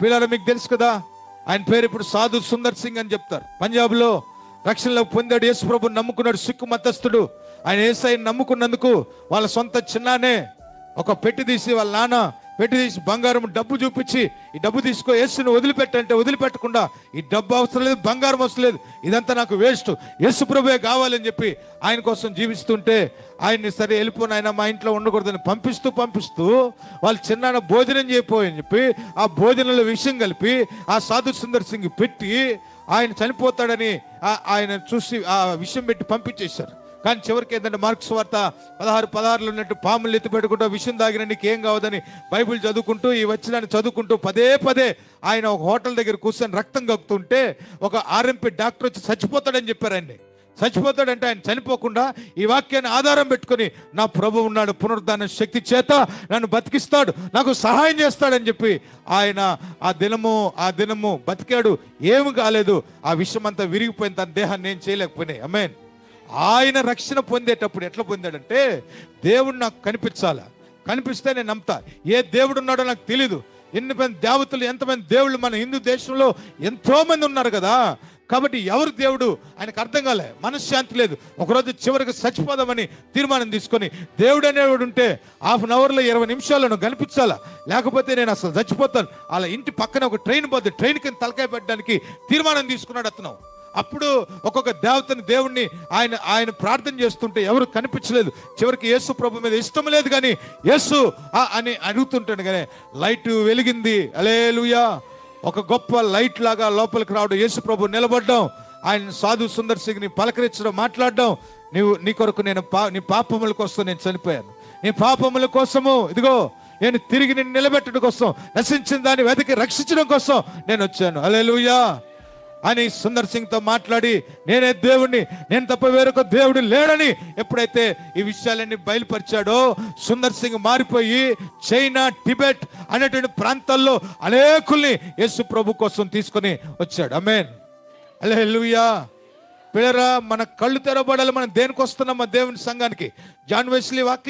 పిల్లలు మీకు తెలుసు కదా, ఆయన పేరు ఇప్పుడు సాధు సుందర్ సింగ్ అని చెప్తారు. పంజాబ్లో రక్షణలో పొందాడు, యేసు ప్రభుని నమ్ముకున్నాడు. సిక్కు మతస్థుడు. ఆయన యేసయ్యని నమ్ముకున్నందుకు వాళ్ళ సొంత చిన్నానే ఒక పెట్టి తీసి, వాళ్ళ నాన్న పెట్టి తీసి బంగారం డబ్బు చూపించి, ఈ డబ్బు తీసుకో, యేసుని వదిలిపెట్టంటే వదిలిపెట్టకుండా, ఈ డబ్బు అవసరం లేదు, బంగారం అవసరం లేదు, ఇదంతా నాకు వేస్ట్, యేసు ప్రభువే కావాలని చెప్పి ఆయన కోసం జీవిస్తుంటే, ఆయన్ని సరే వెళ్ళిపోయిన ఆయన మా ఇంట్లో ఉండకూడదని పంపిస్తూ వాళ్ళు చిన్న భోజనం చేయపోయని చెప్పి ఆ భోజనంలో విషయం కలిపి ఆ సాధు సుందర్ సింగ్ పెట్టి ఆయన చనిపోతాడని ఆయన చూసి ఆ విషయం పెట్టి పంపించేశారు. కానీ చివరికి ఏంటంటే మార్క్స్ వార్త 16:16 ఉన్నట్టు పాములు ఎత్తి పెట్టుకుంటూ విషయం తాగిన నీకు ఏం కావదని బైబిల్ చదువుకుంటూ ఈ వచ్చినాన్ని చదువుకుంటూ పదే ఆయన ఒక హోటల్ దగ్గర కూర్చొని రక్తం కక్కుతుంటే ఒక ఆర్ఎంపీ డాక్టర్ వచ్చి చచ్చిపోతాడని చెప్పారండి. చచ్చిపోతాడంటే ఆయన చనిపోకుండా ఈ వాక్యాన్ని ఆధారం పెట్టుకొని, నా ప్రభు ఉన్నాడు, పునరుద్ధాన శక్తి చేత నన్ను బతికిస్తాడు, నాకు సహాయం చేస్తాడని చెప్పి ఆయన ఆ దినము బతికాడు. ఏమి కాలేదు, ఆ విషయం అంతా విరిగిపోయిన తన దేహాన్ని ఏం చేయలేకపోయినాయి. ఆమేన్. ఆయన రక్షణ పొందేటప్పుడు ఎట్లా పొందాడంటే, దేవుడు నాకు కనిపిస్తే నేను నమ్ముతా. ఏ దేవుడు ఉన్నాడో నాకు తెలీదు. ఎన్నిమంది దేవతలు, ఎంతమంది దేవుళ్ళు మన హిందూ దేశంలో ఎంతో మంది ఉన్నారు కదా. కాబట్టి ఎవరు దేవుడు ఆయనకు అర్థం కాలే, మనశ్శాంతి లేదు. ఒకరోజు చివరికి చచ్చిపోదామని తీర్మానం తీసుకొని, దేవుడు అనేవాడు ఉంటే హాఫ్ అన్ అవర్లో 20 నిమిషాలను కనిపించాలా, లేకపోతే నేను అసలు చచ్చిపోతాను. అలా ఇంటి పక్కన ఒక ట్రైన్ పోతే ట్రైన్ కింద తలకాయ పెట్టడానికి తీర్మానం తీసుకున్నాడు అతను. అప్పుడు ఒక్కొక్క దేవుణ్ణి ఆయన ప్రార్థన చేస్తుంటే ఎవరు కనిపించలేదు. చివరికి యేసు ప్రభు మీద ఇష్టం లేదు కానీ యేసు అని అడుగుతుంటాడు. కానీ లైట్ వెలిగింది, హల్లెలూయా. ఒక గొప్ప లైట్ లాగా లోపలికి రావడం, యేసు ప్రభు నిలబడడం, ఆయన సాధు సుందర్ సింగ్ ని పలకరించడం, మాట్లాడడం, నీ కొరకు నేను నీ పాపముల కోసం నేను చనిపోయాను, నీ పాపముల కోసము ఇదిగో నేను తిరిగి నిన్ను నిలబెట్టడం కోసం, నశించిన దాన్ని వెతికి రక్షించడం కోసం నేను వచ్చాను, హల్లెలూయా అని సుందర్ సింగ్ తో మాట్లాడి, నేనే దేవుణ్ణి, నేను తప్ప వేరొక దేవుడు లేడని ఎప్పుడైతే ఈ విషయాలన్నీ బయలుపరిచాడో, సుందర్ సింగ్ మారిపోయి చైనా, టిబెట్ అనేటువంటి ప్రాంతాల్లో అనేకుల్ని యేసు ప్రభు కోసం తీసుకొని వచ్చాడు. ఆమేన్, హల్లెలూయా. పిల్లరా, మన కళ్ళు తెరవబడాలి. మనం దేనికి వస్తున్నాం? దేవుని సంఘానికి. జాన్ వెస్లీ వాక్యం